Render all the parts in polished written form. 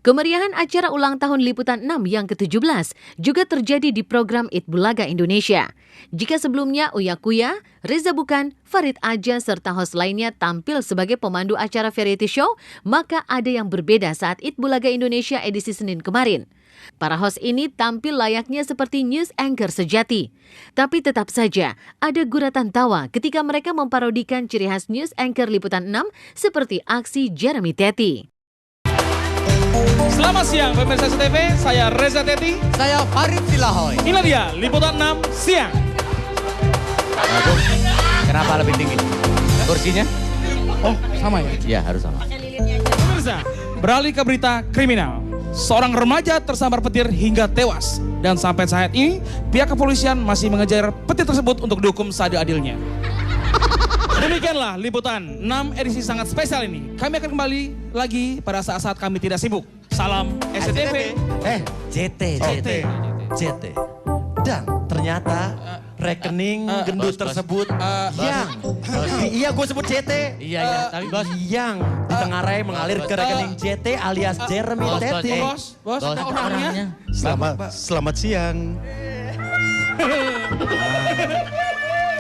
Kemeriahan acara ulang tahun Liputan 6 yang ke-17 juga terjadi di program Eat Bulaga Indonesia. Jika sebelumnya Uya Kuya, Reza Bukan, Farid Aja serta host lainnya tampil sebagai pemandu acara variety show, maka ada yang berbeda saat Eat Bulaga Indonesia edisi Senin kemarin. Para host ini tampil layaknya seperti news anchor sejati. Tapi tetap saja ada guratan tawa ketika mereka memparodikan ciri khas news anchor Liputan 6 seperti aksi Jeremy Teti. Selamat siang pemirsa SCTV, saya Reza Teti. Saya Farid Silahoy. Inilah dia Liputan 6 siang. Kenapa lebih tinggi? Kursinya? Oh, sama ya? Iya, harus sama. Pemirsa, beralih ke berita kriminal. Seorang remaja tersambar petir hingga tewas. Dan sampai saat ini, pihak kepolisian masih mengejar petir tersebut untuk dihukum seadil-adilnya. Demikianlah Liputan 6 edisi sangat spesial ini. Kami akan kembali lagi pada saat-saat kami tidak sibuk. Salam SCTV. JT. Dan ternyata rekening gendut tersebut yang iya gue sebut JT. Iya, tapi bos. Yang di Tenggarai mengalir ke rekening JT alias Jeremy Teti. Bos, orangnya. Selamat siang.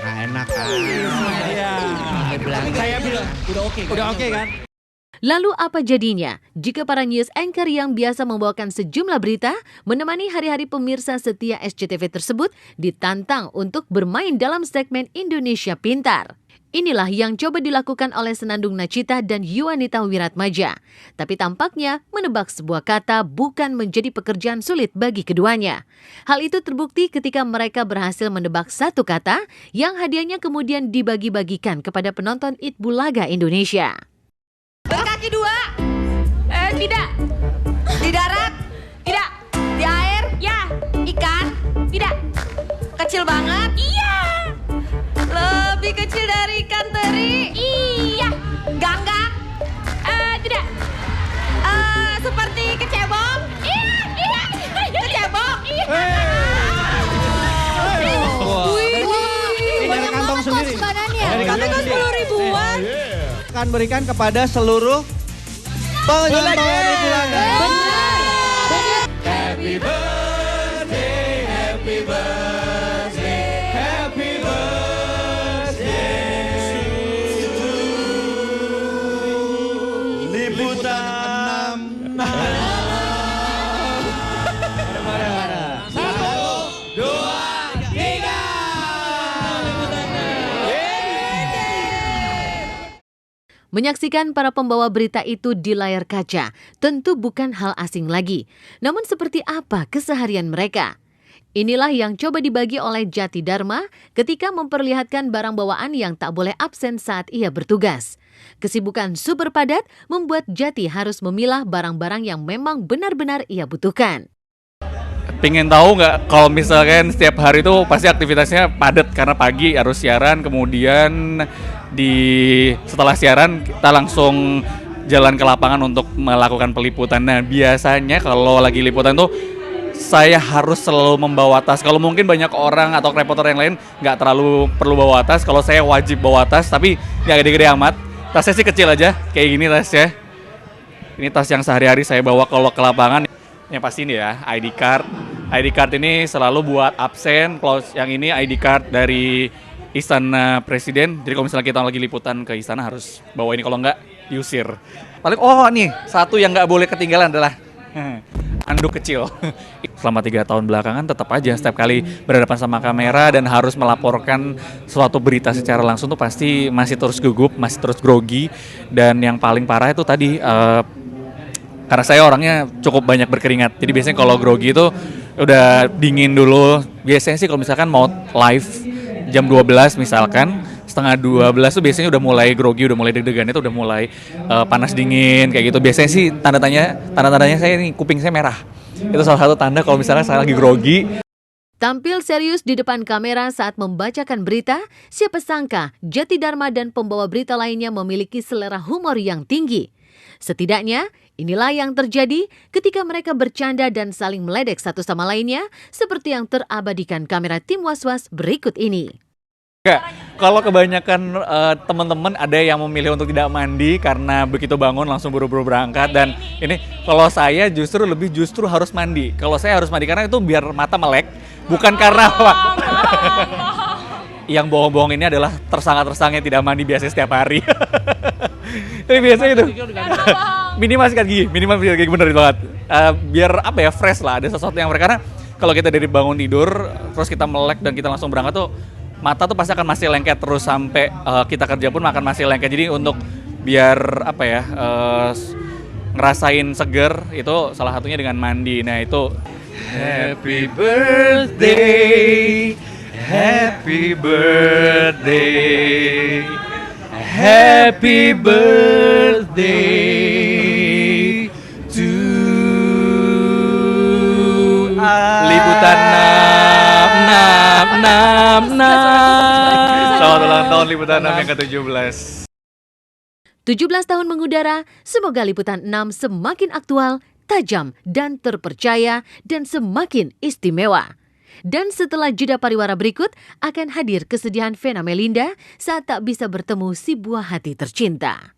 Nah, enak kan. Iya. Saya bilang udah oke kan? Lalu apa jadinya jika para news anchor yang biasa membawakan sejumlah berita menemani hari-hari pemirsa setia SCTV tersebut ditantang untuk bermain dalam segmen Indonesia Pintar? Inilah yang coba dilakukan oleh Senandung Nachita dan Yuanita Wiratmaja. Tapi tampaknya menebak sebuah kata bukan menjadi pekerjaan sulit bagi keduanya. Hal itu terbukti ketika mereka berhasil menebak satu kata yang hadiahnya kemudian dibagi-bagikan kepada penonton Eat Bulaga Indonesia. Berkaki dua, tidak. Di darat, tidak. Di air, ya. Ikan, tidak. Kecil banget, iya. Lebih kecil dari ikan teri, iya. Ganggang, tidak. Seperti kecebong, iya. Kecebong, iya. Ini dari kantong sendiri. Dari kantong 10.000-an. Akan berikan kepada seluruh penonton Eat Bulaga. Happy birthday, happy birthday, happy birthday to Liputan 6. Menyaksikan para pembawa berita itu di layar kaca tentu bukan hal asing lagi. Namun seperti apa keseharian mereka? Inilah yang coba dibagi oleh Jati Dharma ketika memperlihatkan barang bawaan yang tak boleh absen saat ia bertugas. Kesibukan super padat membuat Jati harus memilah barang-barang yang memang benar-benar ia butuhkan. Pengen tahu nggak kalau misalkan setiap hari itu pasti aktivitasnya padat karena pagi harus siaran, kemudian setelah siaran kita langsung jalan ke lapangan untuk melakukan peliputan. Nah biasanya kalau lagi liputan tuh saya harus selalu membawa tas. Kalau mungkin banyak orang atau reporter yang lain nggak terlalu perlu bawa tas. Kalau saya wajib bawa tas, tapi nggak gede-gede amat. Tasnya sih kecil aja, kayak gini tasnya. Ini tas yang sehari-hari saya bawa kalau ke lapangan. Yang pasti ini ya, ID card. ID card ini selalu buat absen. Kalau yang ini ID card dari Istana Presiden. Jadi kalau misalnya kita lagi liputan ke istana harus bawa ini, kalau enggak diusir. Paling nih, satu yang nggak boleh ketinggalan adalah anduk kecil. Selama 3 tahun belakangan tetap aja setiap kali berhadapan sama kamera dan harus melaporkan suatu berita secara langsung tuh pasti masih terus gugup, masih terus grogi. Dan yang paling parah itu tadi karena saya orangnya cukup banyak berkeringat. Jadi biasanya kalau grogi itu udah dingin dulu. Biasanya sih kalau misalkan mau live jam 12 misalkan, setengah 12 tuh biasanya udah mulai grogi, udah mulai deg-degan, itu udah mulai panas dingin kayak gitu. Biasanya sih tanda-tandanya saya ini kuping saya merah. Itu salah satu tanda kalau misalnya saya lagi grogi. Tampil serius di depan kamera saat membacakan berita, siapa sangka Jati Dharma dan pembawa berita lainnya memiliki selera humor yang tinggi. Setidaknya, inilah yang terjadi ketika mereka bercanda dan saling meledek satu sama lainnya, seperti yang terabadikan kamera tim Was-Was berikut ini. Kalau kebanyakan teman-teman ada yang memilih untuk tidak mandi karena begitu bangun langsung buru-buru berangkat, dan ini kalau saya justru harus mandi. Kalau saya harus mandi karena itu biar mata melek, bukan karena apa. Yang bohong-bohong ini adalah tersangka-tersangka yang tidak mandi biasanya setiap hari. Tapi biasanya itu minimal sikat gigi bener banget. Biar apa ya, fresh lah, ada sesuatu yang fresh. Karena kalau kita dari bangun tidur terus kita melek dan kita langsung berangkat tuh, mata tuh pasti akan masih lengket terus sampai kita kerja pun akan masih lengket. Jadi untuk biar apa ya, ngerasain seger itu salah satunya dengan mandi. Nah itu Happy birthday, happy birthday, happy birthday to Liputan Selamat ulang tahun Liputan 6 yang ke-17. 17 tahun mengudara, semoga Liputan 6 semakin aktual, tajam, dan terpercaya, dan semakin istimewa. Dan setelah jeda pariwara berikut, akan hadir kesedihan Vena Melinda saat tak bisa bertemu si buah hati tercinta.